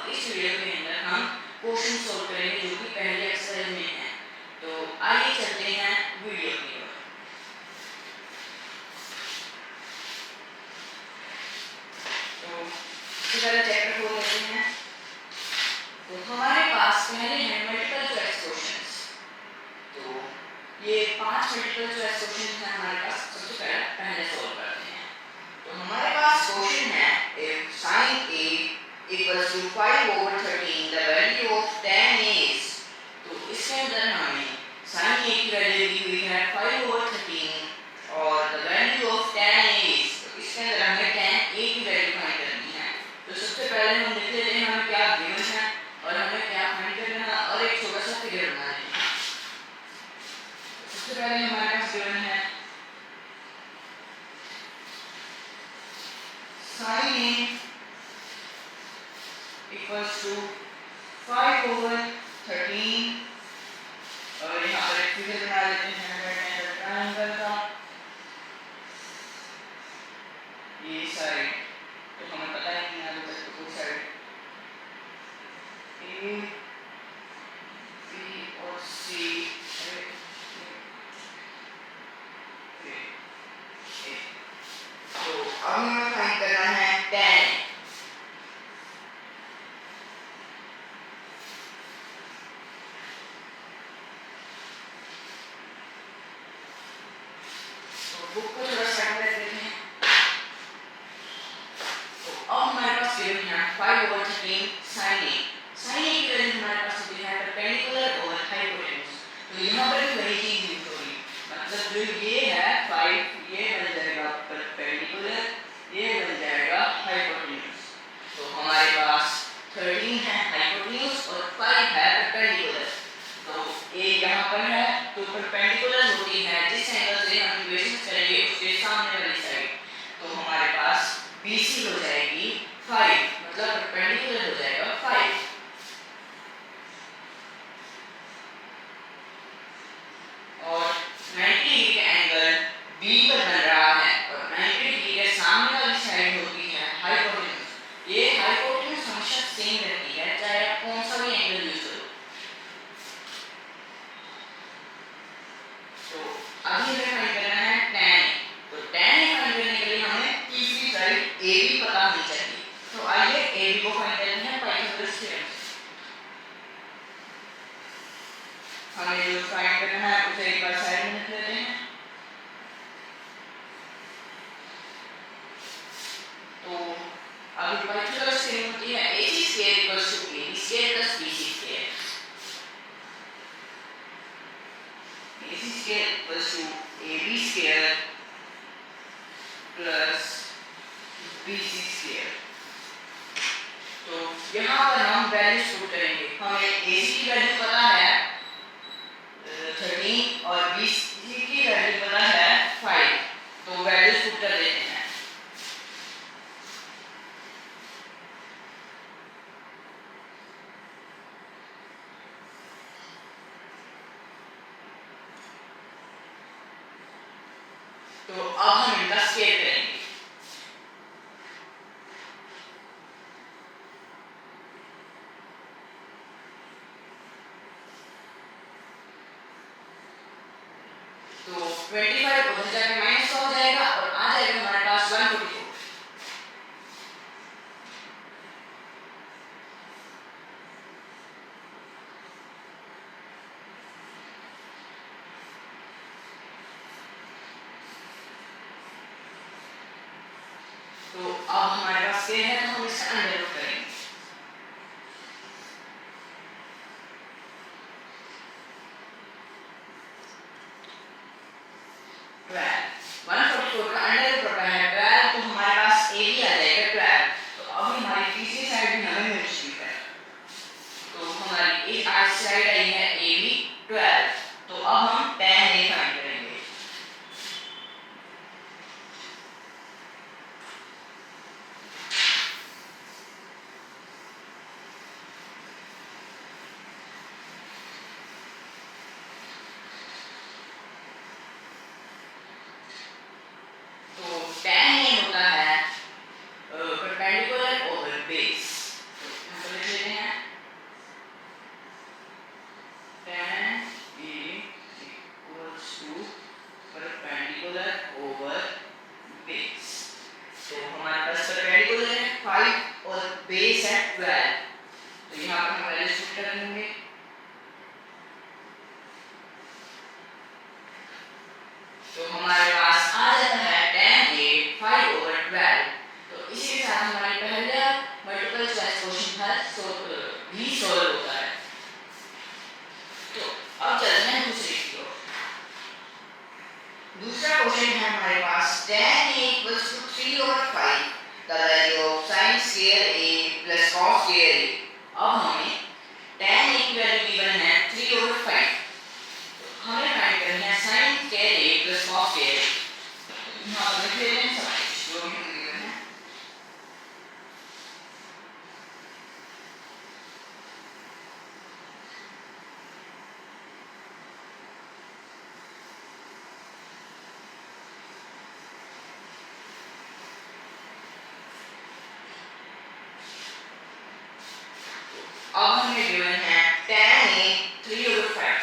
और इस वीडियो के अंदर हम क्वेश्चन सॉल्व करेंगे जो कि पहले एक्सरसाइज में है। तो आइए चलते हैं वीडियो की ओर। तो सबसे पहले चैप्टर खोल लेते हैं। तो हमारे पास पहले हैं मल्टीपल चॉइस क्वेश्चंस। तो ये 5 मल्टीपल चॉइस क्वेश्चन हैं हमारे पास। सबसे पहले सॉल्व करते हैं। तो हमारे पास क्वेश्चन है if sin a equals to 5/13 the value of tan is। तो इसके अंदर हमें sin a की वैल्यू दी हुई है 5/13 और the value of tan is। तो इसके अंदर हमें tan a की वैल्यू फाइंड करनी है। तो सबसे पहले हम देख लेते हैं हमें क्या गिवन है और हमें क्या फाइंड करना है और एक छोटा सा फिगर बनाना है। सबसे पहले हमारे पास गिवन है sin a equals to 5/13 और यहाँ पर एक फिगर बना लेते हैं ट्रायंगल का। ये साइड तो हमें पता है कि यहाँ तक तो साइड ए बी और सी तो अब हमें फाइंड करना है tan। बुक को थोड़ा साइड में रख देते हैं। तो अब हमारे पास गिवन है 5/13 sin a। sin a की वैल्यू हमारे पास दी है परपेंडिकुलर ओवर हाइपोटेन्यूज। तो यहाँ पर भी वही चीज यूज होगी, मतलब जो ये है 5 ये बन जाएगा परपेंडिकुलर, ये बन जाएगा हाइपोटेन्यूज। तो हमारे पास 13 है हाइपोटेन्यूज और 5 है परपेंडिकुलर। तो a यहाँ पर है तो परपेंडिकुलर होती है जिस एंगल से हम इक्वेशन करेंगे उसके सामने वाली साइड। तो हमारे पास BC हो जाएगी 5, मतलब परपेंडिकुलर हो जाएगा 5। और 90 डिग्री का एंगल B पर बन रहा है और 90 डिग्री के सामने वाली साइड होती है हाइपोटेन्यूज। ये हाइपोटेन्यूज हमेशा सेम रहती है चाहे आप कौन सा भी एंगल यूज करो। तो अभी हमें फाइंड करना है tan। तो tan फाइंड करने के लिए हमें तीसरी साइड AB पता होनी चाहिए। तो आइए AB को फाइंड करते हैं पाइथागोरस थ्योरम से। हमें जो फाइंड करना है उसे एक बार साइड में लिख लेते हैं। तो अभी पाइथागोरस थ्योरम होती है AC² = AB² + BC²। AC² = AB² plus BC²। तो यहाँ पर हम वैल्यूज पुट करेंगे। हमें AC की वैल्यू पता है 13 और BC की वैल्यू पता है 5। तो वैल्यूज पुट कर देते हैं। तो अब हम इनका स्केल करेंगे। तो 25 उधर जाके -100 हो जाएगा और आ जाएगा हमारे पास 144। तो अब हमारे पास स्केल है तो हम इसे अंडर रूट करेंगे। तो यहाँ पर हम वैल्यू पुट कर देंगे। तो हमारे पास आ जाता है tan a 5/12। तो इसी के साथ हमारी पहला मल्टीपल चॉइस क्वेश्चन था भी सॉल्व होता है। तो अब चलते हैं दूसरे की ओर। दूसरा क्वेश्चन है हमारे पास tan a equals to 3/5 the value of sin square a plus cos square a। अब हमें tan a की वैल्यू गिवन है 3/5। तो हमें फाइंड करना है sin square a plus cos square a। यहाँ पर लिख लेते हैं सब जो भी हमें गिवन है। अब हमें गिवन है tan a 3/5। तो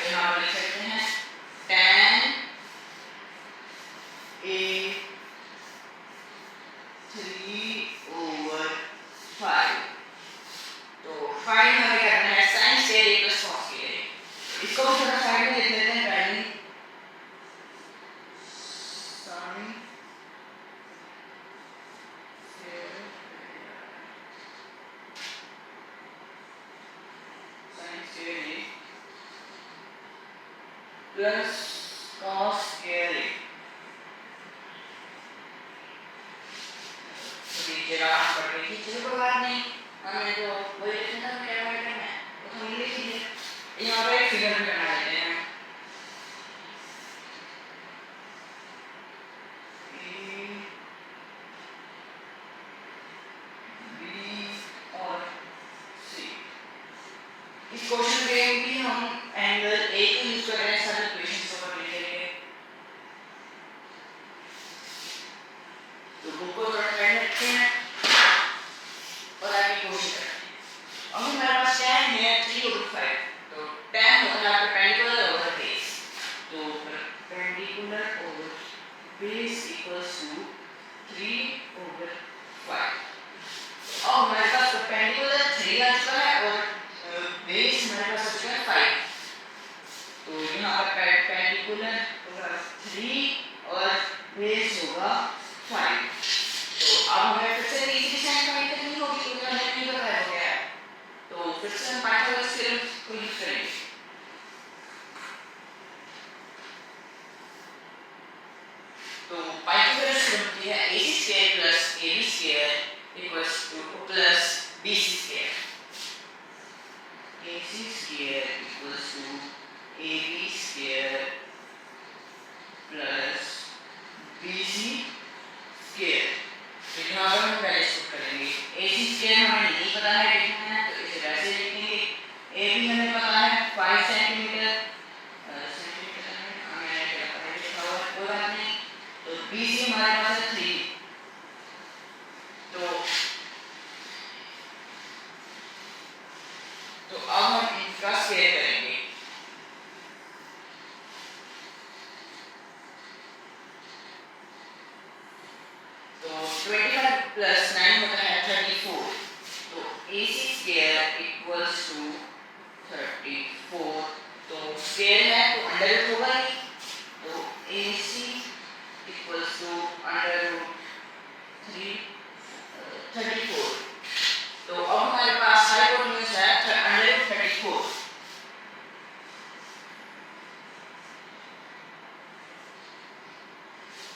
यहाँ पर लिख सकते हैं tan a 3/5। तो फाइंड हमें करना है sin square a plus cos square a। इसको हम थोड़ा साइड में लिख लेते हैं पहले। Plus cos square a। तो लीजिएगा हम पढ़ रही थी, चलो कोई बात नहीं, हमें तो वही लिखना था, क्या करना है तो हम लिख लीजिए। यहाँ पे एक फिगर भी बना लेते हैं। इस क्वेश्चन में भी हम एंगल ए को यूज कर रहे हैं सारे इक्वेशंस को करने के लिए। तो बुक को थोड़ा साइड में रखते हैं और आगे कोशिश करते हैं। अब हमारे पास tan है 3/5। तो tan होता है परपेंडिकुलर ओवर बेस। तो perpendicular over base equals to 3/5। अब हमारे पास परपेंडिकुलर 3 आ चुका है और बेस हमारे पास हो चुका है 5। तो यहाँ पर परपेंडिकुलर होगा 3 और बेस होगा 5। तो अब हमें फिर से तीसरी साइन फाइंड करनी होगी क्योंकि हमें नहीं पता है क्या है। तो फिर से हम पाइथागोरस थ्योरम को यूज करेंगे। तो पाइथागोरस थ्योरम होती है ac² plus ab² equals to plus bc²। ac² equals to ab² plus bc²। तो यहाँ पर हम वैल्यू पुट करेंगे। ac² हमें नहीं पता है कितना है, तो इसे वैसे लिखेंगे। ab हमें पता है 5 सेंटीमीटर हमें लिखा हुआ है, कोई बात नहीं। तो bc हमारे पास है 3। तो अब हम इनका स्क्वायर करेंगे। तो 25 प्लस 9 होता है 34। तो ac² इक्वल्स टू 34। तो स्क्वायर है तो अंडर रूट होगा ही। तो ac equals to under root 34। तो अब हमारे पास हाइपोटेन्यूज है अंडर रूट 34।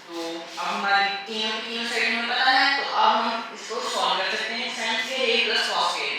तो अब हमारी तीनों साइड में पता है, तो अब हम इसको सॉल्व कर सकते हैं sin square a plus cos square a।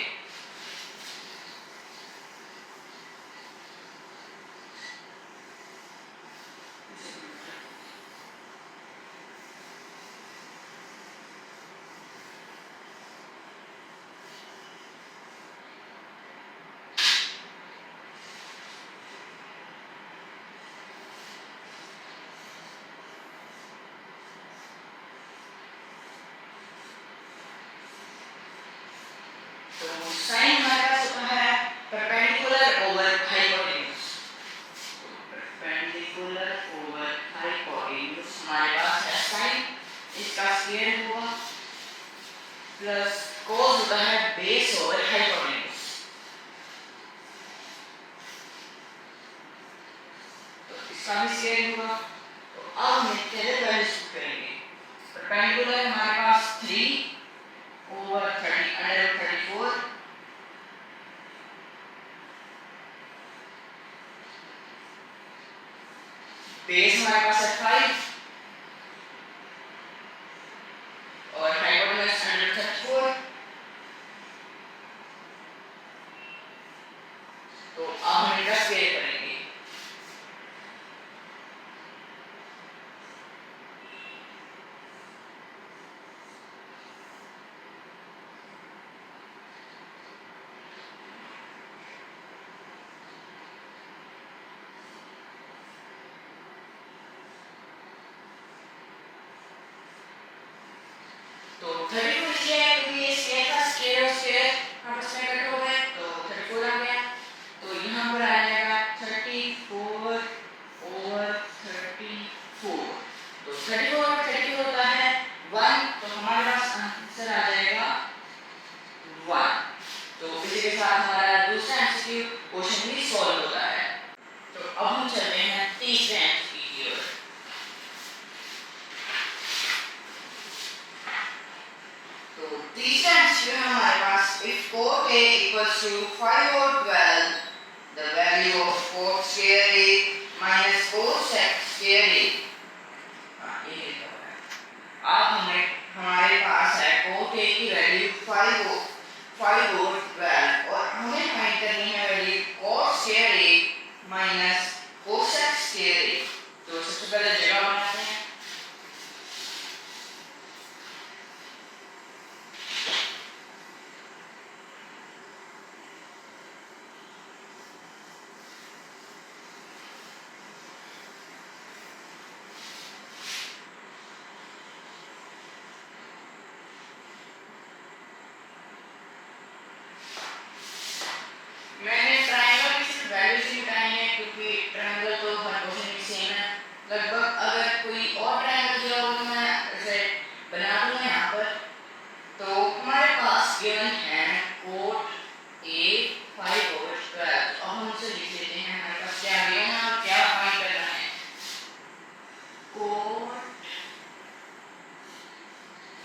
तो sin हमारे पास होता है perpendicular over hypotenuse. Perpendicular over hypotenuse हमारे पास है sin, इसका स्क्वायर होगा प्लस cos होता है बेस ओवर हाइपोटेन्यूज। परपेंडिकुलर हमारे पास 3/30 √34, बेस हमारे पास है 5 और हाइपोटेन्यूज √34। तो अब हम इनका स्क्वायर करेंगे। तो 34 किया है क्योंकि ये स्क्वायर था, स्क्वायर और स्क्वायर आपस में कट हो गए तो 34 आ गया। तो यहाँ पर आ जाएगा 34/34। तो 34/34 होता है 1, तो हमारे पास आंसर आ जाएगा 1। तो इसी के साथ हमारा दूसरा एमसीक्यू क्वेश्चन भी सॉल्व होता है। तो अब हम चलते हैं तीसरे एमसीक्यू की ओर। तो तीसरा एमसीक्यू है हमारे पास, if cot A equals to 5 or 12, the value of cot square A minus cot sec square A। ये लिखा हुआ है। अब हमारे पास है cot A की वैल्यू 5 और 12 और हमें फाइंड करनी है value cot square A minus cot sec square A। तो सबसे पहले जगह बनाते हैं। मैंने ट्रायंगल की सिर्फ वैल्यूज ही बताई है क्योंकि ट्रायंगल तो हर क्वेश्चन में सेम है लगभग। अगर कोई और ट्रायंगल दिया हो तो मैं इसे बना दूंगा यहाँ पर। तो हमारे पास गिवन है cot A 5/12। अब हम इसे लिख लेते हैं। हमारे पास क्या गिवन है और क्या फाइंड करना है। cot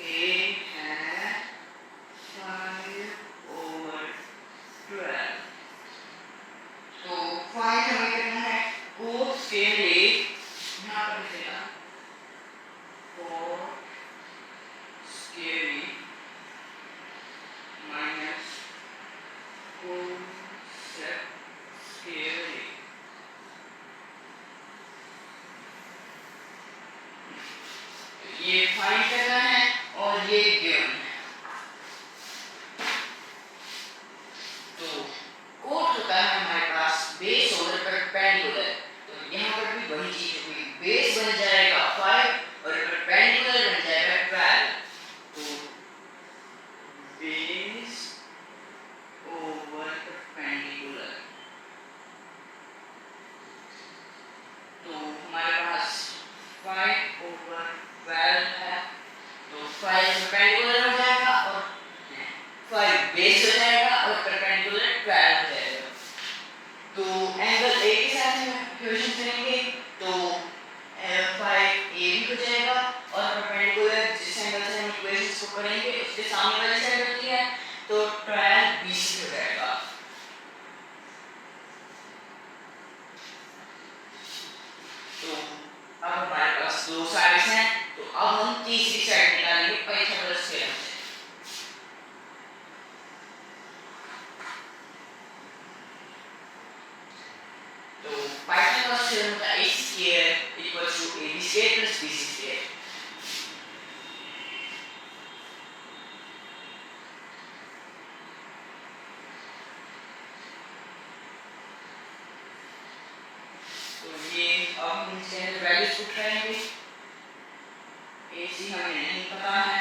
A है 5/12। तो फाइंड हमें करना है cot square A, यहाँ पर लिखेगा cot square A minus cot sec square A। ये फाइंड करना है और ये गिवन है। तो कोट होता है हमारे पास बेस ओवर परपेंडिकुलर। तो यहाँ पर भी वही चीज होगी, बेस बन जाएगा 5 और परपेंडिकुलर बन जाएगा 12। तो बेस ओवर परपेंडिकुलर, तो हमारे पास 5/12 है। तो 5 परपेंडिकुलर हो जाएगा और 5 बेस हो जाएगा और परपेंडिकुलर 12 हो जाएगा। तो एंगल ए के साथ हम इक्वेशन करेंगे तो 5 ए भी हो जाएगा और परपेंडिकुलर जिस एंगल से हम इक्वेशंस को करेंगे उसके सामने वाली साइड होती है तो 12 BC हो जाएगा। तो अब हमारे पास दो साइड्स हैं। तो अब हम तीसरी साइड निकालेंगे पाइथागोरस थ्योरम से। तो पाइथागोरस थ्योरम का AC square equals to AB square plus BC square। तो ये अब हम इसके वैल्यूज पुट करेंगे। AC हमें नहीं पता है,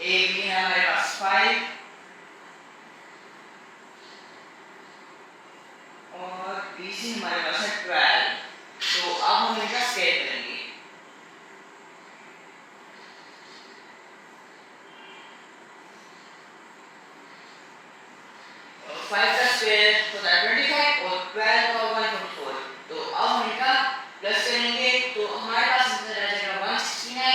AB है हमारे पास 5 और BC हमारे पास है 12। तो अब हम इनका स्क्वायर करेंगे। और 5 का स्क्वायर होता है 25 और 12 का 1/4। तो अब हम इनका प्लस करेंगे तो हमारे पास आंसर आ जाएगा 169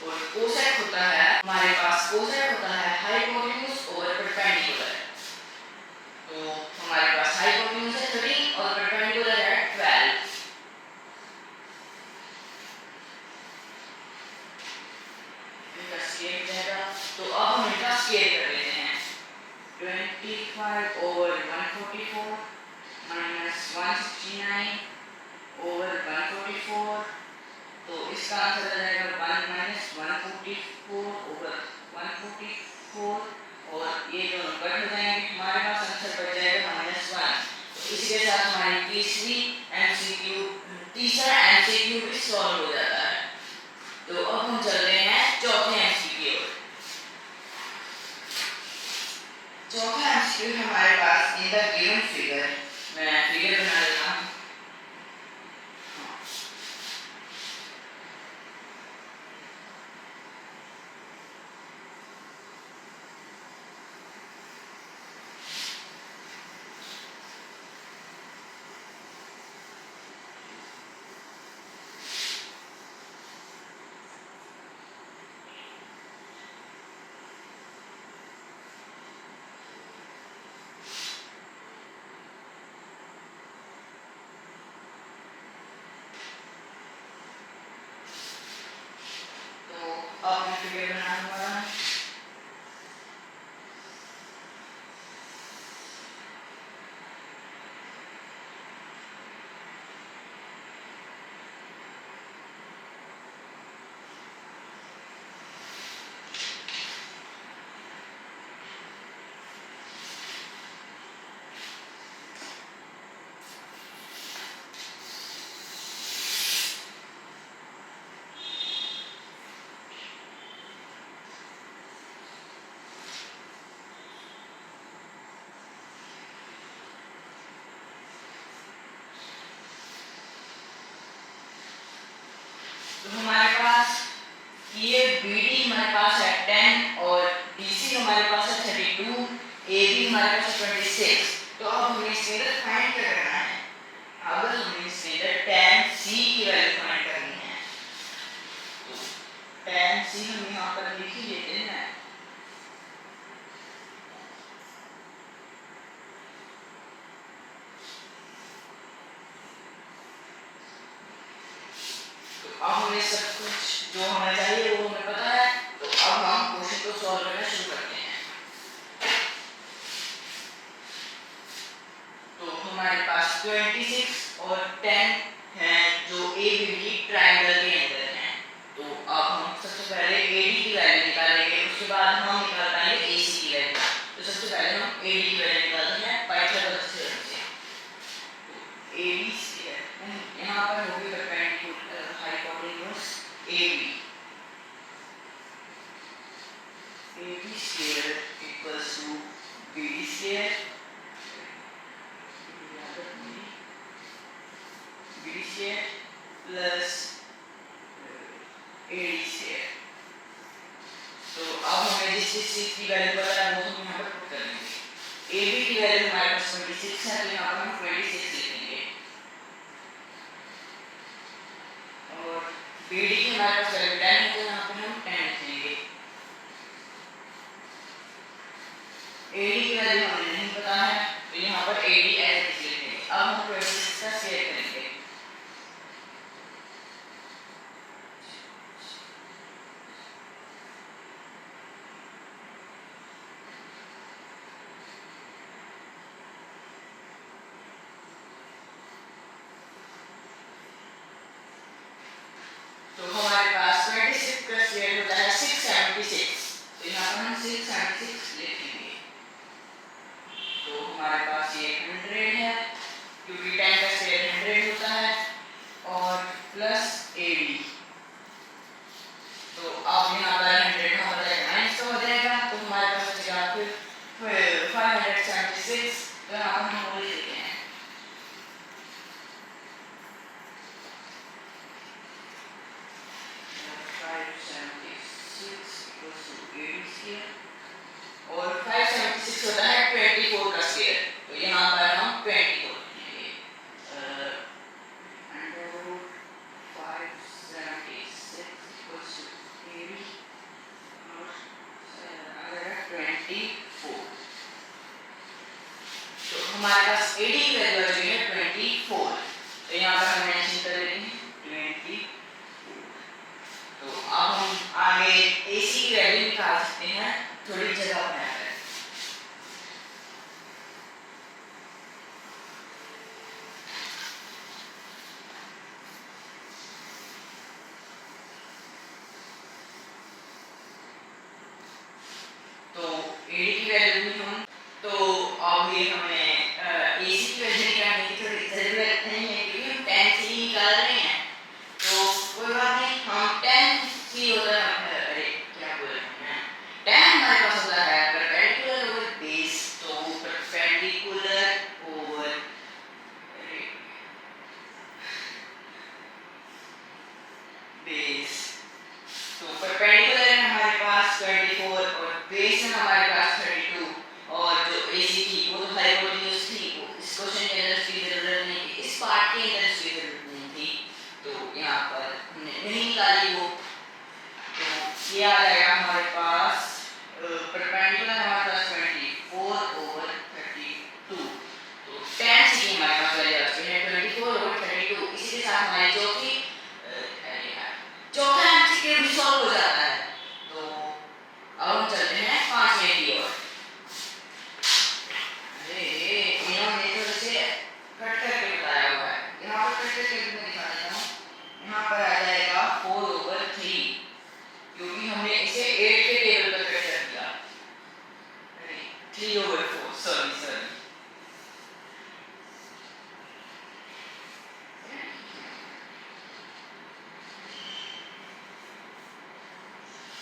और कोसेक होता है हमारे पास, कोसेक होता है हाइपोटेन्यूज ओवर परपेंडिकुलर। तो हमारे पास हाइपोटेन्यूज है 13 और परपेंडिकुलर है 12। इनका स्केल रहेगा। तो अब हम इनका स्केल कर लेते हैं। 25 ओवर 144 माइनस 169 ओवर 144। तो इसका आंसर आ जाएगा 1 माइनस 144 ओवर 144 और ये दोनों कट हो जाएंगे, हमारे पास आंसर बच जाएगा -1। तो इसके साथ हमारी तीसरा एमसीक्यू भी सॉल्व हो जाता है। तो अब हम चल रहे हैं चौथे एमसीक्यू। चौथा एमसीक्यू हमारे पास इन द गिवन फिगर, मैं फिगर बना लेता हूँ। अब मैं फिगर बनाऊंगा। तो हमारे पास ये BD हमारे पास है 10 और DC हमारे पास है 32, AB हमारे पास है 26। तो अब हमें स्टैंडर्ड फाइंड करना है। अगर हमें स्टैंडर्ड tan C की वैल्यू फाइंड करनी है तो tan C हम यहाँ पर लिख ही लेते हैं। अब हमें सब कुछ जो हमें चाहिए वो हमें पता है। तो अब हम क्वेश्चन को सॉल्व करना शुरू करते हैं। तो हमारे पास 26 और 10 हैं जो ABD ट्रायंगल के अंदर हैं। तो अब हम सबसे पहले AD की वैल्यू निकालेंगे, उसके बाद हम निकाल पाएंगे AC की वैल्यू। तो सबसे पहले हम AD की वैल्यू निकालते हैं पाइथागोरस थ्योरम से। तो AD यहाँ पर होगी perpendicular hypotenuse AB square equals to BD square plus AD square. तो अब हमें जिस चीज की वैल्यू पता है वो हम यहाँ पर पुट कर देंगे। AB की वैल्यू हमारे पास 26 है, तो यहाँ पर हम 26 लिखेंगे और BD की हमारे पास वैल्यू 10 है, तो यहाँ पर हम 10 लिखेंगे। AD की वैल्यू हमें नहीं पता है, तो यहाँ पर AD ऐसे लिखेंगे। अब हम 26 का स्क्वायर करेंगे। हमारे पास AD की वैल्यू आ गई है 24। तो यहाँ पर हम मेंशन कर लेंगे 24। तो अब हम आगे AC की वैल्यू निकाल सकते हैं थोड़ी जगह बनाकर। तो AD की वैल्यू भी हम तो अब ये हमें AC की वैल्यू निकालने की थोड़ी जरूरत नहीं है क्योंकि हम 10 से ही निकाल रहे हैं। तो कोई बात नहीं, हम 10 ही होता है। अरे क्या बोल रहे हैं, 10 हमारे पास होता है परपेंडिकुलर ओवर बेस। तो परपेंडिकुलर ओवर बेस, तो परपेंडिकुलर है हमारे पास 24 और बेस है हमारे पास 32। और जो AC थी वो हाइपोटेन्यूज थी, वो इस क्वेश्चन के अंदर इसकी जरूरत नहीं थी, इस पार्ट के अंदर इसकी जरूरत नहीं थी। तो यहाँ पर हमने नहीं निकाली वो। तो ये आ जाएगा हमारे पास परपेंडिकुलर हमारे पास 24 ओवर 32। तो 10 से हमारे पास वैल्यू आ चुकी है 24 ओवर 32। इसी के साथ हमारी चौथा एमसीक्यू भी सॉल्व हो जाता है। तो अब हम चलते हैं 5वें की ओर। अरे इन्होंने थोड़े से कट करके बताया हुआ है, यहाँ पर कट करके मैं दिखा देता हूँ। यहाँ पर आ जाएगा 4 ओवर 3 क्योंकि हमने इसे 8 के टेबल पर कट कर दिया। 3 ओवर 4, सॉरी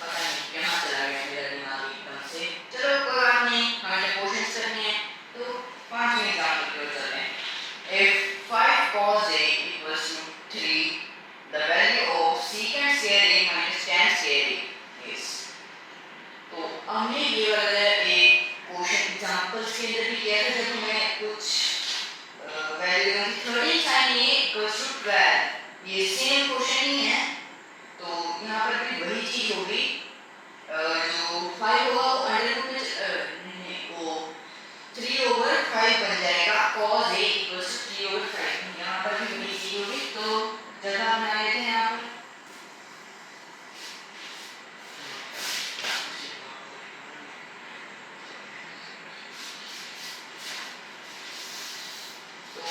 पता नहीं कहाँ चला गया मेरा दिमाग एकदम से। चलो कोई बात नहीं, हमें क्वेश्चंस करने हैं तो 5वें एग्जांपल की ओर चलते हैं। If 5 cos A equals to 3, the value of secant square A minus tan square A is। तो हमने ये वाला एक क्वेश्चन एग्जांपल्स के अंदर भी किया था जब हमें कुछ value 30 sin A equals to 12। ये सेम क्वेश्चन ही है। तो यहाँ पर भी वही चीज होगी, जो 5 होगा वो अंडर रूट में वो 3 ओवर 5 बन जाएगा cos A equals to 3 over 5। यहाँ पर भी वही चीज होगी। तो जगह बना लेते हैं यहाँ पर। तो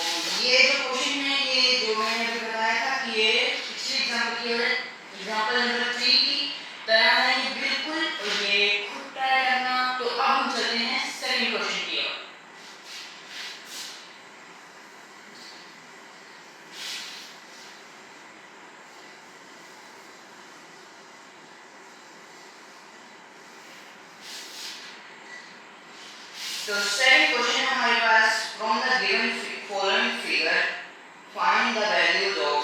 ये जो क्वेश्चन है, ये जो मैंने अभी बताया था कि ये पिछले एग्जांपल नंबर 3 की तरह नहीं बिल्कुल, और ये खुद ट्राई करना। तो अब हम चलते हैं सेकंड क्वेश्चन की ओर। तो सेकंड क्वेश्चन हमारे पास from the given following figure find the values of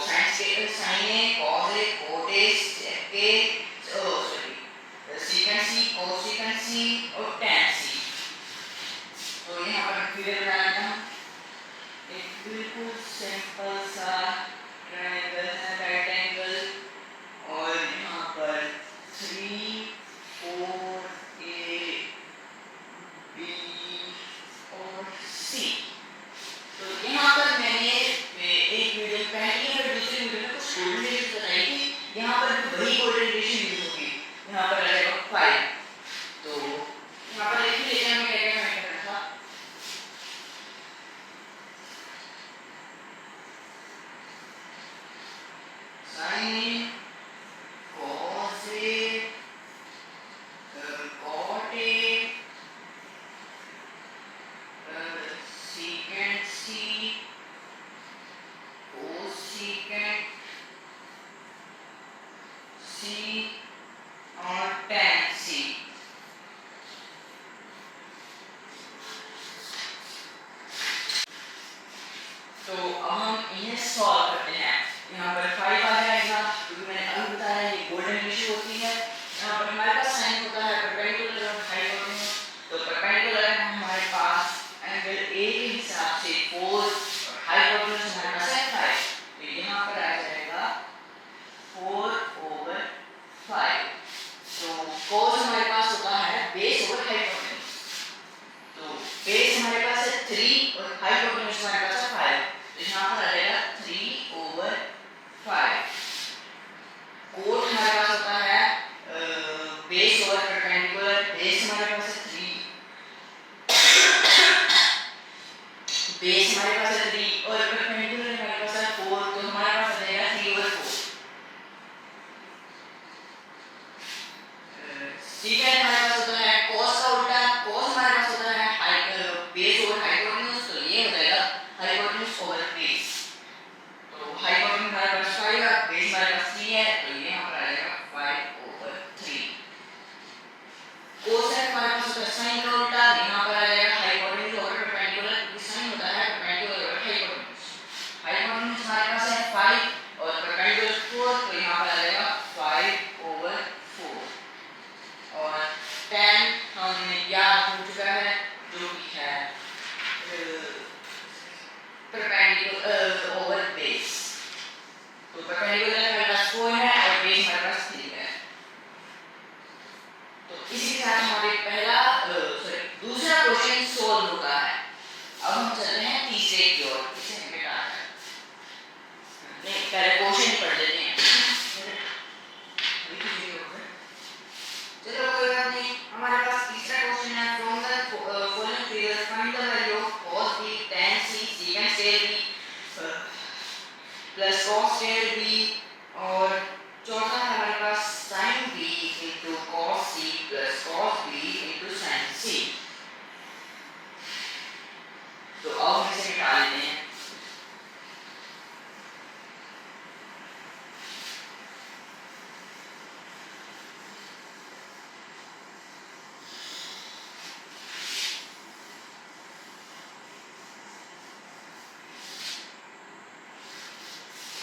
sin A cos A cot A sec A secant C cosecant C और tan C। तो यहाँ पर फिगर बनाना है एक बिल्कुल सिंपल सा ट्रायंगल है, राइट एंगल, और यहाँ पर 3 4 A B और C। तो यहाँ पर मैंने एक वीडियो पहले और दूसरी वीडियो में कुछ कोऑर्डिनेट्स बताई थी, यहाँ पर भी वही कोऑर्डिनेशन यूज होगी। यहाँ पर आएगा 5। तो यहाँ पर देखिए लेकर हमें क्या क्या करना था। sin cos A cot A secant C cosecant C और tan C। तो अब हम इन्हें सॉल्व करते हैं। यहाँ पर 5 आ जाएगा क्योंकि मैंने अभी बताया ये गोल्डन रेशियो होती है। यहाँ पर हमारे पास साइन होता है परपेंडिकुलर और हाइपोटेन्यूज। तो परपेंडिकुलर है हमारे पास एंगल A के हिसाब से 4 और हाइपोटेन्यूज हमारे पास है 5। तो यहाँ पर आ जाएगा 4 ओवर 5। तो cos हमारे पास होता है बेस ओवर हाइपोटेन्यूज। तो बेस हमारे पास है 3 और हमारे पास है 3 और परपेंडिकुलर हमारे पास है 4, तो हमारे पास आ जाएगा 3/4। ठीक है, हमारे पास होता है cos का उल्टा, cos हमारे पास होता है बेस ओवर हाइपोटेन्यूज, तो ये हो जाएगा हाइपोटेन्यूज ओवर बेस। तो हाइपोटेन्यूज हमारे पास 5 है, बेस हमारे पास 3 है, तो ये यहाँ पर आ जाएगा 5/3। cos है हमारे पास होता है sin का उल्टा, यहाँ पर आ जाएगा हाइपोटेन्यूज ओवर परपेंडिकुलर, क्योंकि sin होता है परपेंडिकुलर ओवर हाइपोटेन्यूज। हाइपोटेन्यूज हमारे पास है 5 और परपेंडिकुलर 4, तो यहाँ पर आ जाएगा 5/4। और tan हमने याद हो चुका है, जो कि है परपेंडिकुलर ओवर बेस। तो परपेंडिकुलर हमारे पास 4 है और बेस हमारे पास 3 है। तो इसी के साथ हमारे दूसरा क्वेश्चन सोल्व होता है। अब हम चलते हैं तीसरे की ओर। इसे हमें मिटा है, नहीं पहले क्वेश्चन पढ़ लेते हैं। चलो कोई बात नहीं, हमारे पास तीसरा क्वेश्चन है, from the following figures find the value of cos b tan c secant square b plus cos square b, और चौथा है हमारे पास sin b into cos c plus cos b into sin c। तो अब हम इसे निकाल लेते हैं।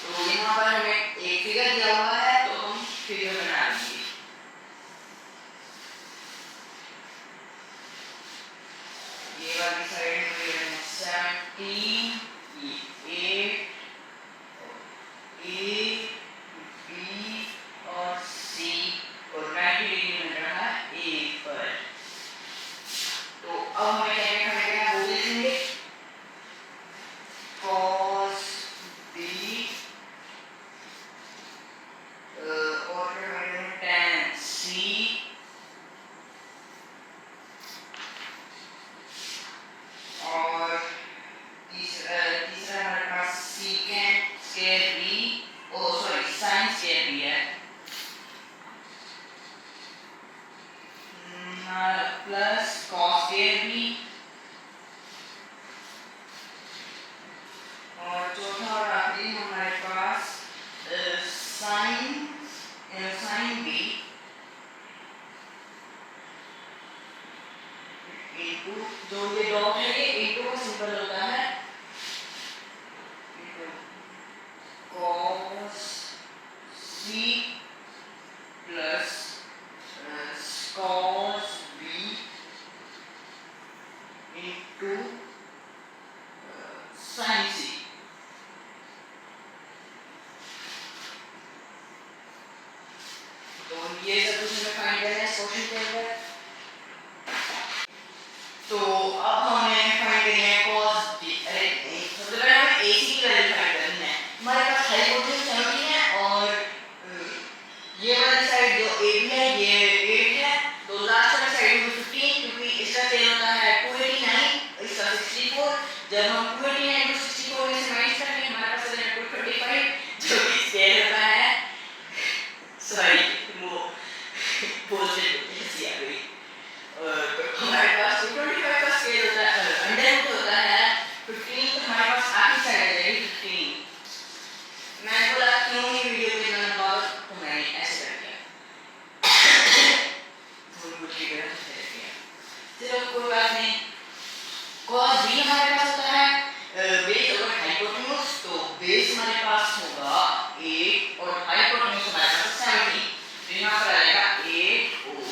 तो यहाँ पर हमें एक फिगर दिया हुआ है, तो हम फिगर बना लेंगे। ये वाली साइड में 17, 8, A, B और C और 90 डिग्री मिल रहा है A पर। तो अब हमें क्या करना है, वो लिखेंगे cos B और tan C और तीसरा हमारे पास secant square B, sin square B है, प्लस cos square B, और चौथा और आखिरी हमारे पास sin B इनटू, जो ये डॉट है ये इनटू का सिंबल होता है, cos C plus cos B into sin C। तो ये सब कुछ हमें फाइंड करना है इस क्वेश्चन के अंदर। तो अब हमें फाइंड करनी है cos b, अरे नहीं, सबसे पहले हमें AC की वैल्यू फाइंड करनी है। हमारे पास हाइपोटेन्यूज 70 है और ये वाली साइड जो AB है ये 8 है, तो लास्ट वाली साइड में 15, क्योंकि इसका सेम होता है 289, इसका 64। जब हम 289 को 64 में से माइनस करेंगे हमारे पास आ जाएगा 225, जो कि सेम होता है, सॉरी वो पॉजिटिव कैसी आ गई। तो हमारे पास 225 का स्केल होता है, अंडर रूट होता है 15, तो हमारे पास आखिरी साइड आ जाएगी 15। मैंने बोला क्यों नहीं वीडियो पे इतना लंबा, तो मैंने ऐसे कर दिया, थोड़ी बहुत फिगर ऐसे कर दिया। चलो कोई बात नहीं। cos b हमारे पास होता है बेस ओवर हाइपोटेन्यूज, तो बेस हमारे पास होगा 8 और हाइपोटेन्यूज हमारे पास 70, तो यहाँ पर आ जाएगा 8/8।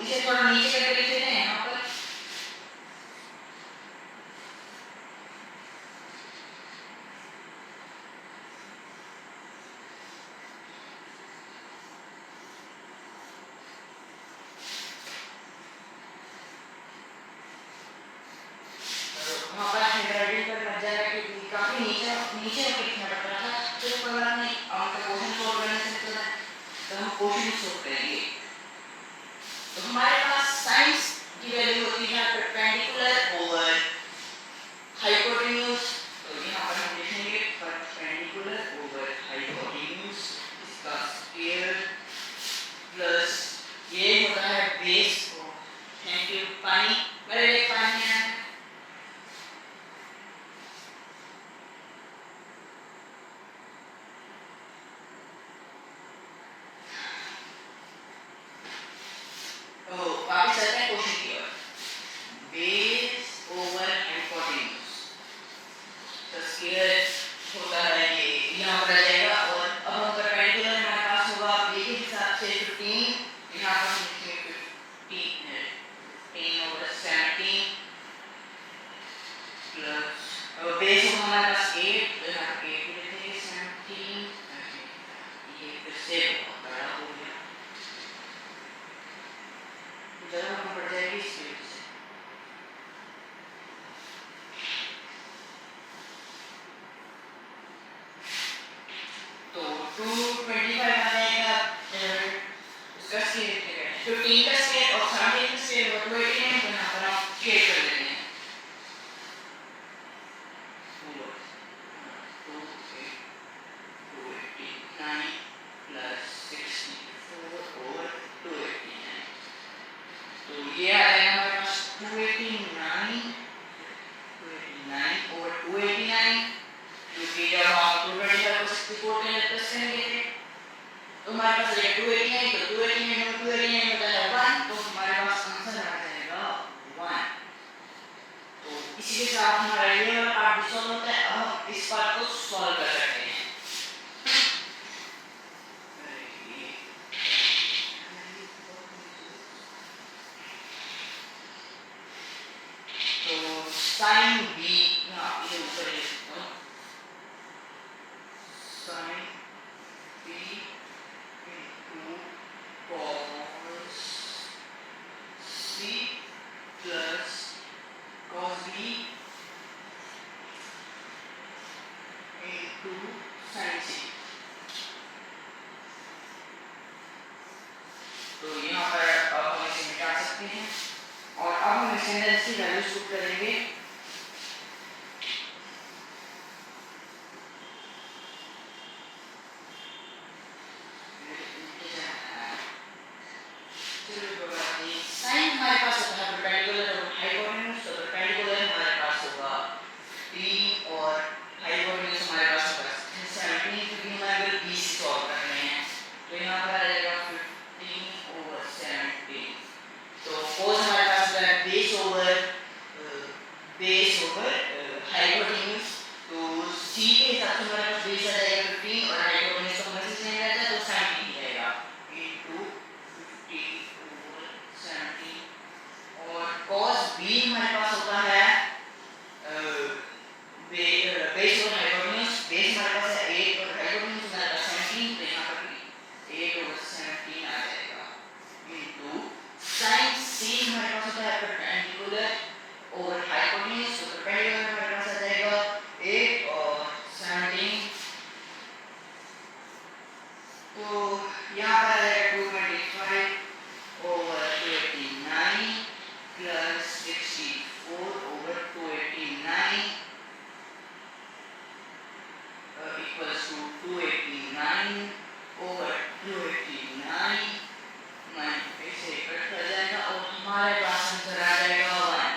इसे थोड़ा नीचे करके लिख देते हैं यहाँ पर। वहाँ पर हैंडराइटिंग पर लग जाएगा कि काफी नीचे नीचे लिखना पड़ रहा था, तो कोई बात नहीं, हम क्वेश्चन सॉल्व करने से तो हम क्वेश्चन सॉल्व करेंगे। तो हमारे पास साइंस की वैल्यू होती है परपेंडिकुलर ओवर हाइपोटेन्यूज। तो यहाँ पर हम लिखेंगे परपेंडिकुलर ओवर हाइपोटेन्यूज, इसका स्क्वायर प्लस ये होता है बेस। Thank you. पानी मेरे लिए पानी है। तो वापस चलते हैं क्वेश्चन की ओर। बेस ओवर हाइपोटेन्यूज, तो स्क्वायर होता है ये यहाँ पर आ जाएगा। और अब हम परपेंडिकुलर हमारे पास होगा बी के हिसाब से 15, यहाँ पर हम लिखेंगे 15 ओवर 17 प्लस बेस होगा हमारे पास 8, तो यहाँ पर 8 लिखेंगे 17, ये फिर से बड़ा हो गया, जरा हम पड़ जाएगी स्पीड से। तो 225 आ जाएगा, उसका स्क्वायर लिखेंगे 15 का स्क्वायर और 17 का स्क्वायर और 289, तो यहाँ पर हम स्क्वायर कर लेंगे। 289 प्लस 64 और 289, तो ये आ जाएगा हमारे पास 289 और 289, क्योंकि जब हम 225 को 64 के लिए प्लस करेंगे तो हमारे पास ये 289, तो 289 में 289 होता है 1, तो हमारे पास आंसर आ जाएगा 1। तो इसी के साथ हमारा ये वाला पार्ट भी सॉल्व होता है। अब हम इस पार्ट को सॉल्व कर सकते हैं। तो साइन बी यहाँ ये ऊपर लिख सकता हूँ, sine B into cos C plus cos B into sine C. तो यहाँ पर अब हम इसे मिटा सकते हैं और अब हम इस अंदर की वैल्यू पुट करेंगे। साइन हमारे पास होता है परपेंडिकुलर और हाइपोटेन्यूज, तो परपेंडिकुलर हमारे पास होगा 3 और हाइपोटेन्यूज हमारे पास होगा 17, क्योंकि हमारे को 20 सॉल्व करने हैं। तो यहाँ पर आ जाएगा 15 ओवर 17। तो cos हमारे पास होता है बेस ओवर हाइपोटेन्यूज, तो c के हिसाब से हमारे पास बेस आ जाएगा 15 और हाइपोटेन्यूज तो हमेशा सेम रहता है, तो 17 रहेगा इनटू 15 ओवर 17। और cos b हमारे पास होता है बेस ओवर हाइपोटेन्यूज, बेस हमारे पास है 8 और हाइपोटेन्यूज हमारे पास 17, तो यहाँ पर भी 8 ओवर 17 आ जाएगा इनटू sin c हमारे पास होता है परपेंडिकुलर ओवर हाइपोटेन्यूज, तो परपेंडिकुलर हमारे पास आ जाएगा 8 और 17, तो यहाँ पर आ जाएगा 225 over 289 plus 64 over 289 equals to 289 over 289 इसे कट कर जाएगा और हमारे पास आंसर आ जाएगा 1,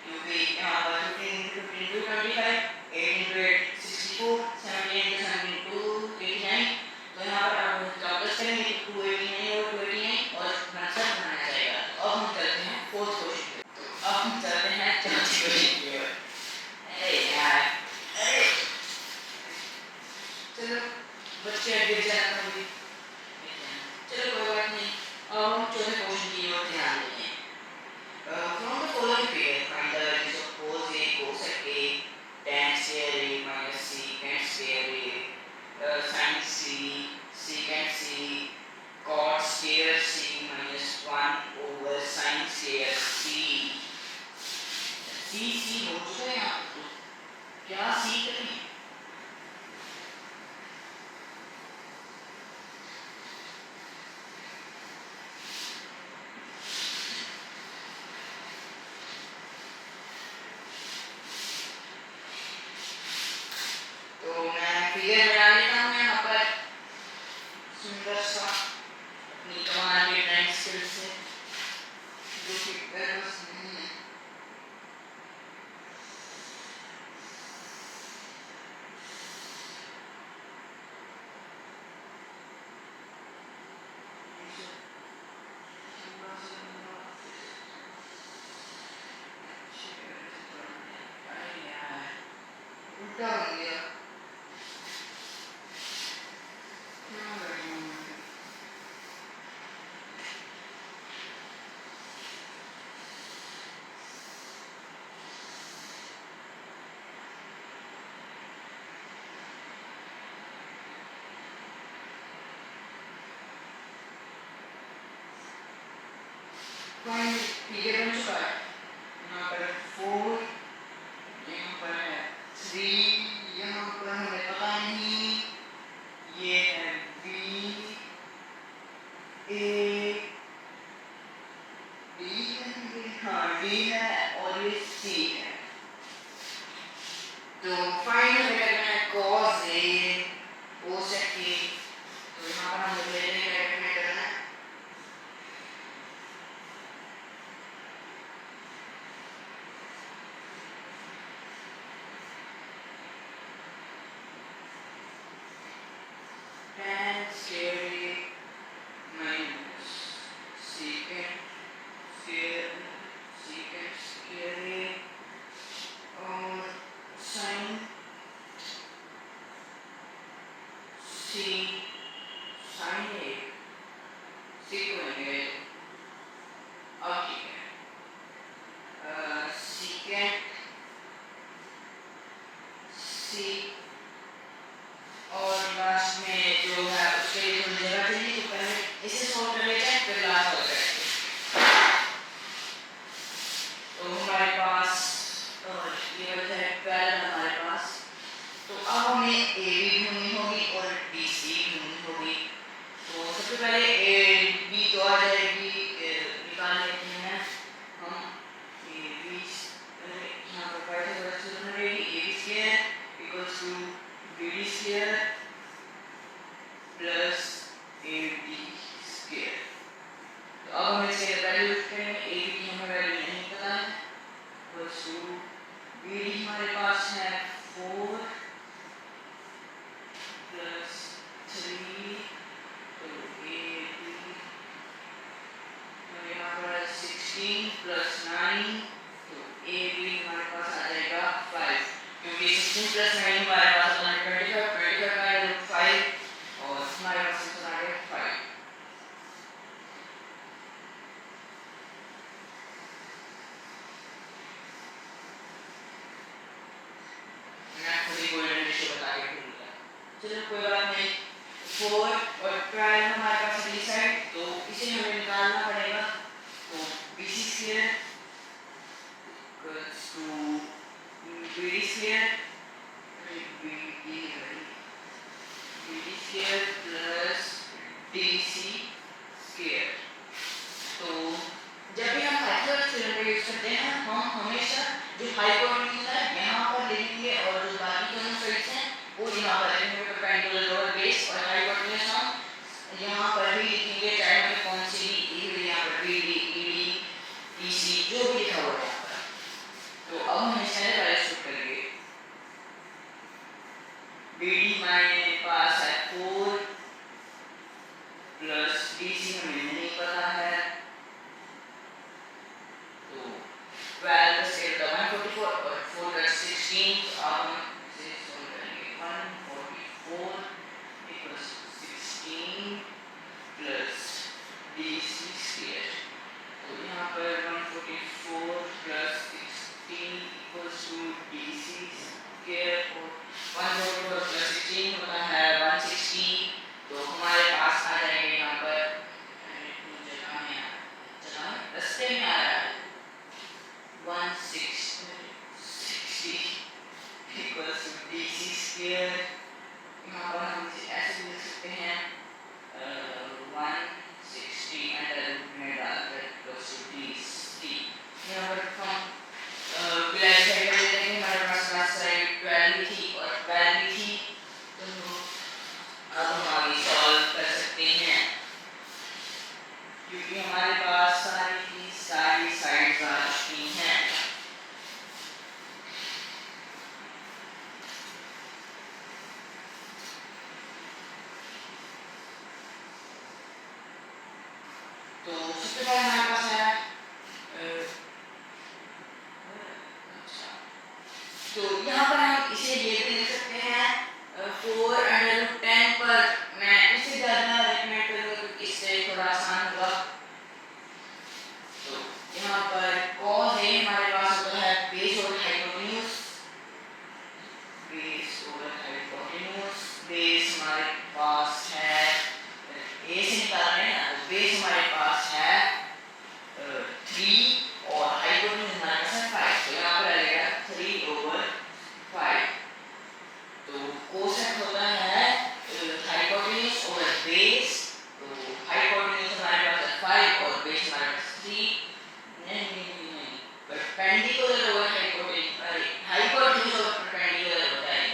क्योंकि यहाँ पर 15 into 25, 8 into 8 64, 17 into 17 289, तो यहाँ पर आप प्लस करेंगे तो 289 और 289 और आंसर बनाया जाएगा। तो अब हम चलते हैं फोर्थ क्वेश्चन, तो अब हम चलते हैं चौथे क्वेश्चन की ओर। अरे यार चलो बच्चे गिर जाते हैं, चलो कोई बात नहीं, अब हम चौथे क्वेश्चन की ओर ध्यान देंगे। सी सी हो चुका है यहाँ पे, तो क्या सी करें? तो मैं फिगर बना लेता हूँ यहाँ पर सुंदर सा अपनी कमाल के ड्राइंग स्किल से, जो कि बस नहीं है। उल्टा हो गया। फाइन, ये बन चुका है। यहाँ पर 4, यहाँ पर है 3, यहाँ पर हमें पता नहीं, ये है B, A, D है, हाँ D है और ये C है। तो फाइनल में करना है cos A cosec A, तो यहाँ पर हम ले लेंगे ब्रैकेट में करना है tan square A minus secant square A और sin C sin A C को लेंगे, अब ठीक है, secant C और लास्ट में जो है उसके लिए थोड़ी जगह चाहिए, तो पहले इसे सॉल्व कर लेते हैं फिर लास्ट सॉल्व करेंगे। तो हमारे पास ये बचा है 12 हमारे पास, तो अब हमें ए बी ढूंढनी होगी और बी सी ढूंढनी होगी। तो सबसे पहले ए बी तो आ जाएगी, निकाल लेते हैं हम ए बी, यहाँ पर पाइथागोरस थ्योरम रहेगी, A B square equals to B D square plus A D square. तो अब हम इसके वैल्यू करेंगे, ए बी की हमें वैल्यू नहीं पता है, इक्वल्स टू बी डी हमारे पास है 4 प्लस 3, तो ए बी यहाँ पर 16 प्लस 9, तो ए बी हमारे पास आ जाएगा 5, क्योंकि 16 प्लस 9 हमारे पास होता है 25 का है 5 और हमारे पास आ गया 5। मैं खुद ही गोल्डन रेशियो बता के भूल गया, चलो कोई बात नहीं। 4 और 12 हमारे पास इस साइड, तो इसे हमें निकालना पड़ेगा, तो B C square equals to B D square plus D C square. तो जब भी हम पाइथागोरस थ्योरम का यूज करते हैं, हम हमेशा जो हाइपोटेन्यूज है यहाँ पर लिखेंगे और जो बाकी दोनों साइड्स हैं वो यहाँ पर लिखेंगे, परपेंडिकुलर लोअर बेस, और हाइपोटेन्यूज हम यहाँ पर भी लिखेंगे, चाहे हमें कौन सी भी यहाँ पर B D E D E C जो भी लिखा हुआ है यहाँ पर। तो अब हम इसमें वैल्यू पुट करेंगे, बी डी हमारे पास है 4 प्लस डी सी हमें नहीं पता है, तो 12 से 144 और स्क्वायर, यहाँ पर हम इसे ऐसे लिख सकते हैं 160 अंडर रूट में डालकर प्लस 20। यहाँ पर हम प्लस साइड में लेते हैं, हमारे पास प्लस साइड 12 थी और 12 थी, तो अब हम आगे सॉल्व कर सकते हैं क्योंकि हमारे पास सारी की सारी साइड्स आ चुकी हैं। तो सबसे पहले हमारे पास है तो यहाँ पर हम इसे ये भी लिख सकते हैं 4 अंडर रूट 10 पर मैं इससे ज़्यादा रेकमेंड करूँगा क्योंकि इससे थोड़ा आसान होगा। तो यहाँ पर कॉस ए हमारे पास होता है बेस और हाइपोटेन्यूज, बेस और हाइपोटेन्यूज। बेस हमारे पास है ए से निकाल रहे हैं ना, तो बेस हमारे पास है 3 और हाइपोटेन्यूज हमारे पास है 5, तो यहाँ पर आ जाएगा 3/5। तो कोसेक होता है हाइपोटेन्यूज ओवर बेस, तो हाइपोटेन्यूज हमारे पास है 5 और बेस हमारे पास 3। नहीं, परपेंडिकुलर ओवर हाइपोटेन्यूज, अरे हाइपोटेन्यूज ओवर परपेंडिकुलर होता है।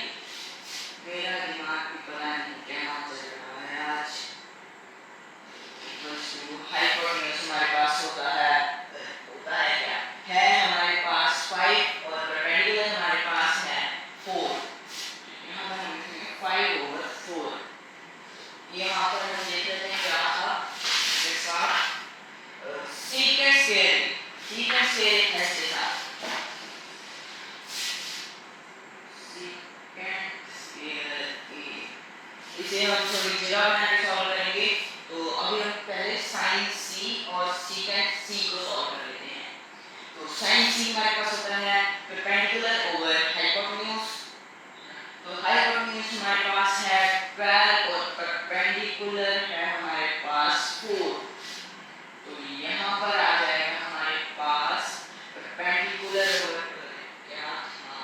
मेरा दिमाग भी पता नहीं क्या चल रहा है आज। हाइपोटेन्यूज हमारे पास होता है क्या है हमारे पास 5 और परपेंडिकुलर हमारे पास है 4। यहाँ पर हम लिखेंगे 5/4। यहाँ पर हम देख लेते हैं क्या था इसका सीकेंट स्क्वायर। सीकेंट स्क्वायर कैसे था, सीकेंट स्क्वायर इसे हम थोड़ी जगह बना के सॉल्व करेंगे। तो अभी हम पहले साइन सी और सीकेंट सी को सॉल्व कर लेते हैं। तो साइन सी हमारे पास होता है परपेंडिकुलर ओवर हाइपोटेन्यूज, तो हाइपोटेन्यूज हमारे पास है 12 और परपेंडिकुलर है हमारे पास 4। तो यहाँ पर आ जाएगा हमारे पास परपेंडिकुलर क्या,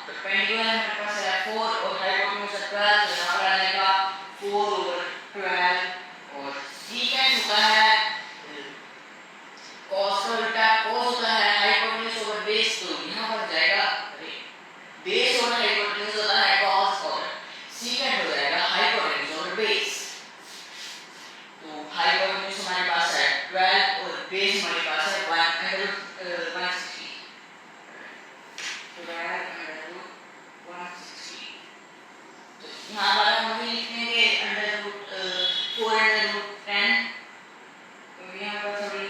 परपेंडिकुलर हमारे पास है 4 और हाइपोटेन्यूज है 12, तो यहाँ पर आ जाएगा 4/12। और सीकेंट होता है cos का उल्टा, cos होता है हाइपोटेन्यूज ओवर बेस, तो यहाँ पर जाएगा बेस ओवर हाइपोटेन्यूज होता है cos और सीकेंट हो जाएगा हाइपोटेन्यूज ओवर बेस। तो हाइपोटेन्यूज हमारे पास है 12 और बेस हमारे पास है 1/160, 12/160। तो यहाँ पर हम भी लिखेंगे √4/10। तो यहाँ पर थोड़ी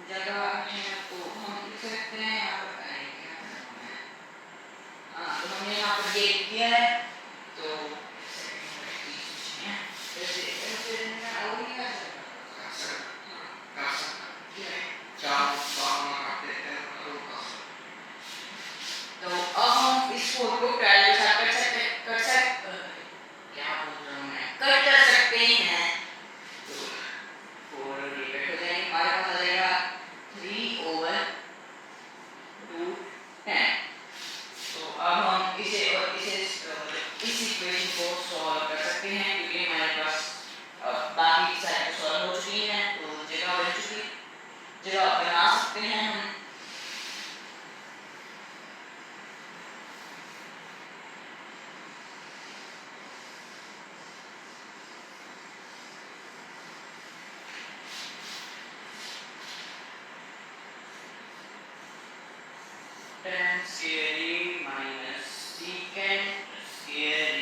जगह है तो हम लिख सकते हैं यहाँ पर तो हमने यहाँ पर ये लिख दिया है। तो तो अब हम इस 4 को 12 के साथ कर सकते हैं। तो 4 डिवाइड हो जाएंगे, हमारे पास आ जाएगा 3/√10। तो अब हम इसे और इस इक्वेशन को सॉल्व कर सकते हैं क्योंकि हमारे पास बाकी सारी सॉल्व हो चुकी हैं, तो जगह बना सकते हैं हम। tan square minus secant square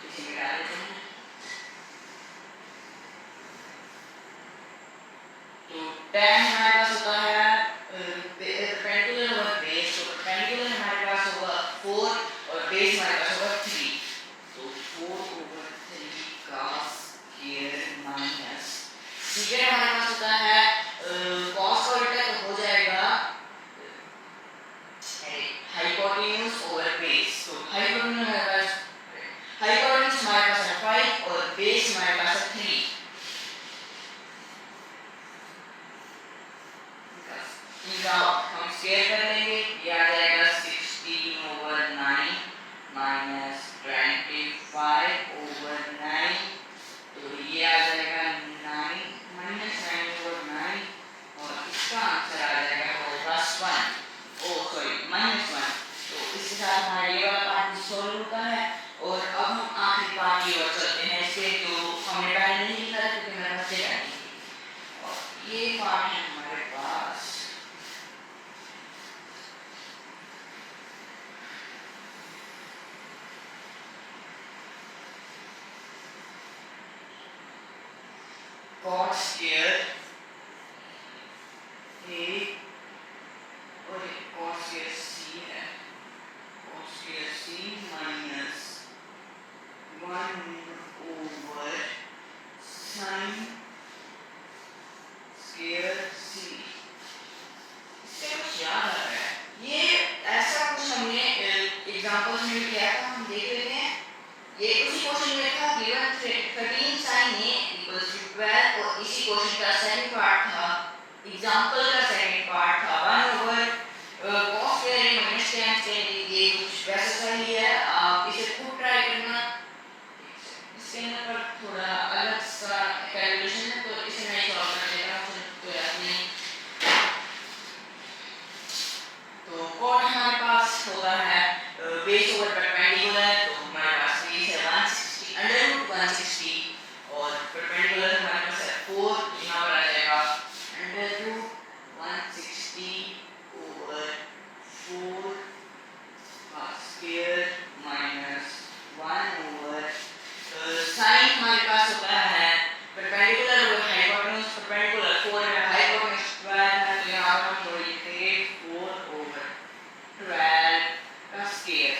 इसी में डाल देते हैं। तो tan हमारे पास होता है परपेंडिकुलर ओवर बेस, तो परपेंडिकुलर हमारे पास होगा 4 और बेस हमारे पास होगा 3, तो 4/3 का स्क्वायर माइनस secant हमारे पास होता है cos का उल्टा, तो हो जाएगा हाइपोटेन्यूज पास 1 ओ सॉरी -1। तो इसके साथ हमारा ये वाला पार्ट सॉल्व होता है। और अब हम आखिरी पार्ट की ओर चलते हैं। इसके जो हमने पहले नहीं लिखा था क्योंकि मेरे पास डेटा नहीं थी। और ये पार्ट है हमारे पास cot square a और एक cot square c है। cot square c minus 1 over sin square c। इससे कुछ याद आ रहा है? ये ऐसा कुछ हमने एग्जांपल्स में भी किया था, हम देख लेते हैं। ये उसी क्वेश्चन में था given 13 sin a equals to 12 और इसी क्वेश्चन का सेकंड पार्ट था, एग्जांपल का सेकंड पार्ट था 1 over cos square a minus tan square a। ये कुछ वैसा ही है, आप इसे खुद ट्राई करना। इसके अंदर पर थोड़ा अलग सा कैलकुलेशन है तो इसे मैं सॉल्व कर देता हूं, कोई बात नहीं। तो कॉट हमारे पास होता है बेस ओवर परपेंडिकुलर। तो हमारे पास बेस है 160 अंडर रूट 160 और परपेंडिकुलर हमारे पास है 4। यहाँ पर आ जाएगा under root 160 over 4 square minus 1 over sine हमारे पास होता है परपेंडिकुलर ओवर हाइपोटेन्यूज। परपेंडिकुलर 4 है, हाइपोटेन्यूज 12 है, तो यहाँ पर हम छोड़ देंगे 4 ओवर 12 का स्क्वायर।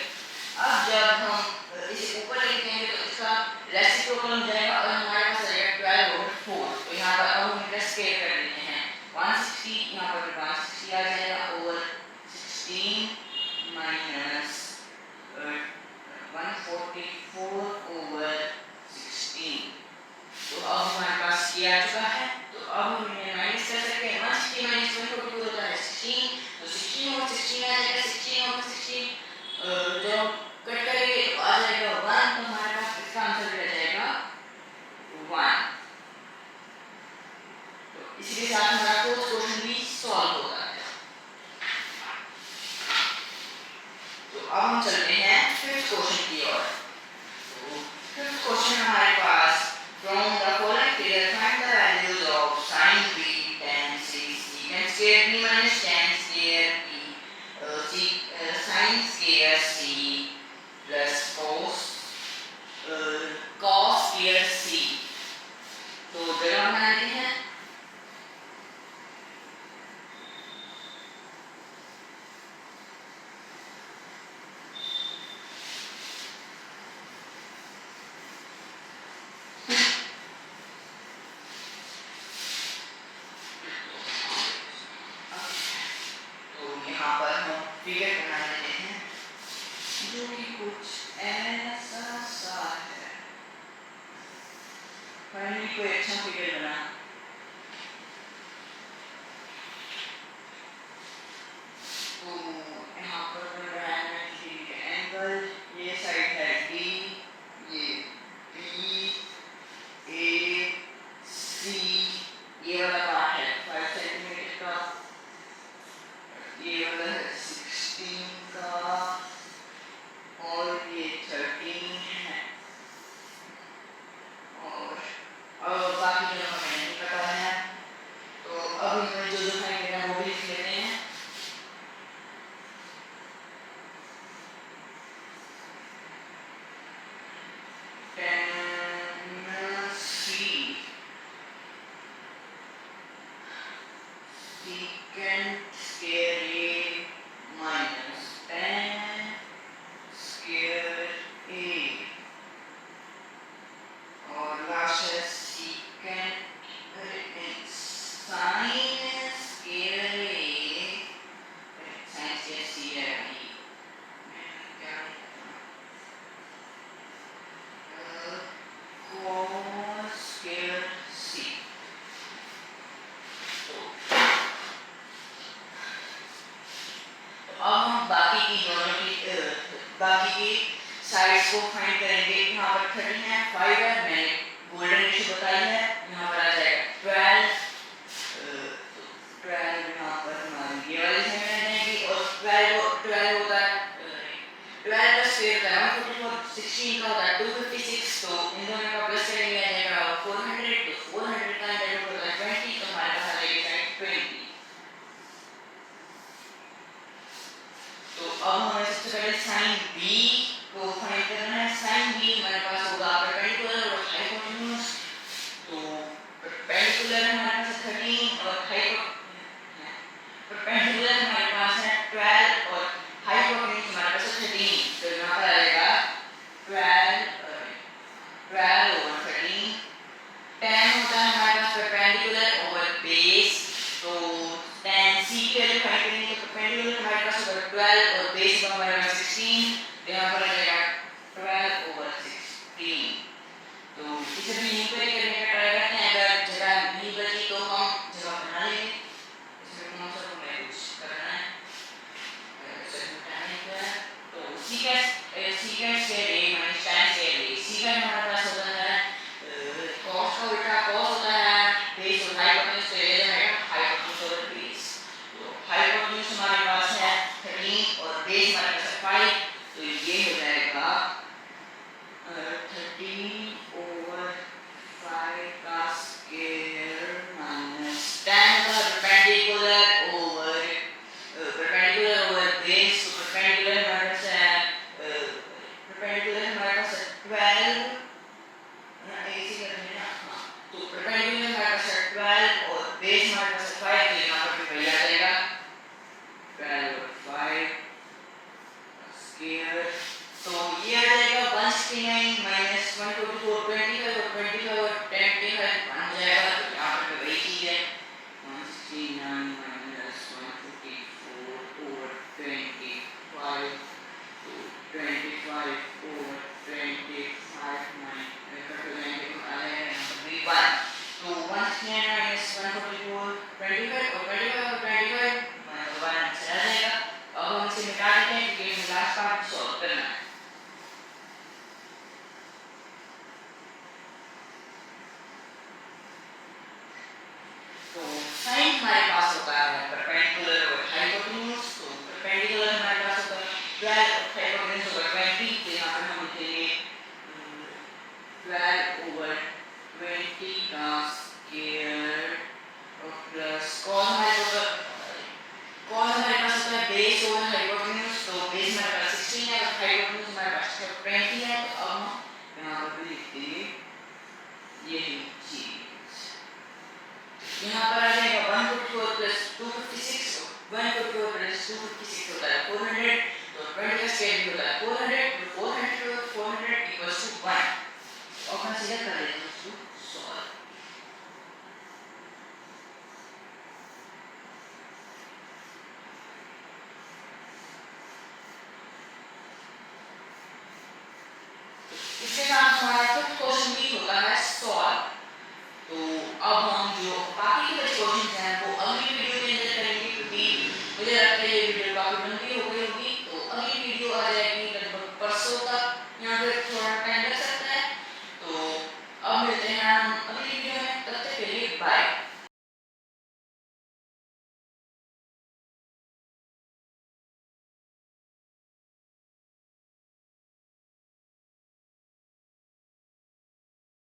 अब जब हम इसे ऊपर लेते हैं तो इसका रेसिप्रोकल हो जाएगा और हमारे पास आ जाएगा 12 ओवर 4। तो यहाँ पर अब हम इसका स्क्वायर कर लेते हैं 160, यहाँ पर 160 आ जाएगा ओवर 16 माइनस 144 ओवर 16। तो अब हमारे पास ये आ चुका है। तो अब हम माइनस कर सकते हैं 160 माइनस 144 होता है 16। तो 16 और 16 आ जाएगा, 16 और 16 जो कट करेंगे तो आ जाएगा 1। तो हमारे पास इसका आंसर रह जाएगा 1। तो इसी के साथ हमारा फोर्थ क्वेश्चन भी सॉल्व होता है। तो अब हम चलते हैं फिफ्थ क्वेश्चन की ओर। तो फिफ्थ क्वेश्चन हमारे पास from the following figure find the values of sin b tan c secant square b minus tan square b sin square c plus cos square c। तो जगह बनाते हैं। फिगर बना लेते हैं जो कि कुछ ऐसा सा है। फाइनली कोई अच्छा फिगर बना। तो यहाँ पर बन रहा है एंगल, ये साइड है D, ये B, A, C, ये वाला पार्ट है 5 सेंटीमीटर का, ये वाला है 16 का और ये 13 है। और अब बाकी जो हमें नहीं पता है तो अब हमें जो फाइंड करना है वो भी लिख लेते हैं। tan c secant square a minus tan square a और लास्ट है secant sin square a sin square c है भाई, क्या cos square c। अब हम बाकी की दोनों की बाकी की साइड्स को फाइंड करेंगे। यहाँ पर 13 है, 5 है, मैंने गोल्डन रेशियो बताई है। यहाँ पर आ जाएगा 12 यहाँ पर हमारी ये वाली बी को फाइंड करना है। साइन बी हमारे पास होगा परपेंडिकुलर और हाइपोटेन्यूज। तो परपेंडिकुलर हमारे पास 13 और परपेंडिकुलर हमारे पास है 12 और हाइपोटेन्यूज हमारे पास है 13। तो यहाँ पर आएगा 12 over 13। tan होता है हमारे पास परपेंडिकुलर ओवर बेस। तो tan c के लिए फाइंड करेंगे तो परपेंडिकुलर हमारे पास होगा 12 और बेस हमारे पास 16। तो यहाँ पर आ जाएगा 12 over 16। तो इसे भी यहीं पर करने का ट्राई करते हैं। अगर जगह नहीं बची तो हम जगह बना लेंगे। इसमें कौन सा हमें कुछ करना है तो secant square a minus tan square a। secant हमारे पास होता है cos का उल्टा cos होता है बेस और हाइपोटेन्यूज तो ये है हाइपोटेन्यूज ओवर बेस। तो हाइपोटेन्यूज हमारे पास है 13 और बेस हमारे पास है 5। तो ये हो जाएगा 13 over 5 का स्क्वायर माइनस tan का परपेंडिकुलर ओवर बेस। तो परपेंडिकुलर हमारे पास है 12 ऐसे करने ना। तो परपेंडिकुलर हमारे पास है 12 और बेस हमारे पास है 5। तो यहाँ पर भी वही आ जाएगा 12 over 5 स्क्वायर। तो ये आ जाएगा 169 minus 124 25 और 25 और 25 बन जाएगा। तो यहाँ पर वही चीज है 169 minus 154 over 25 तो 25 over 25 तो 169 minus 144 25 और 25 और 25 1 आंसर आ जाएगा। अब हम इसे मिटा देते हैं क्योंकि हमें लास्ट पार्ट सॉल्व करना है। तो साइन हमारे पास होता है परपेंडिकुलर और हाइपोटेन्यूज। तो परपेंडिकुलर हमारे पास होता है 12 और हाइपोटेन्यूज होगा 20। तो यहाँ पर हम लिखेंगे 12 over 20 का स्क्वायर और प्लस cos हमारे पास होता है बेस ओवर हाइपोटेन्यूज। तो बेस हमारे पास 16 है और हाइपोटेन्यूज हमारे पास 20 है। तो अब हम यहाँ पर लिख देंगे यही चीज। यहाँ पर आ जाएगा 154 plus 256। 154 plus 256 होता है 400। तो 20 का स्क्वायर होता है 400। 400 equals to 1। और कंसीडर कर लेते हैं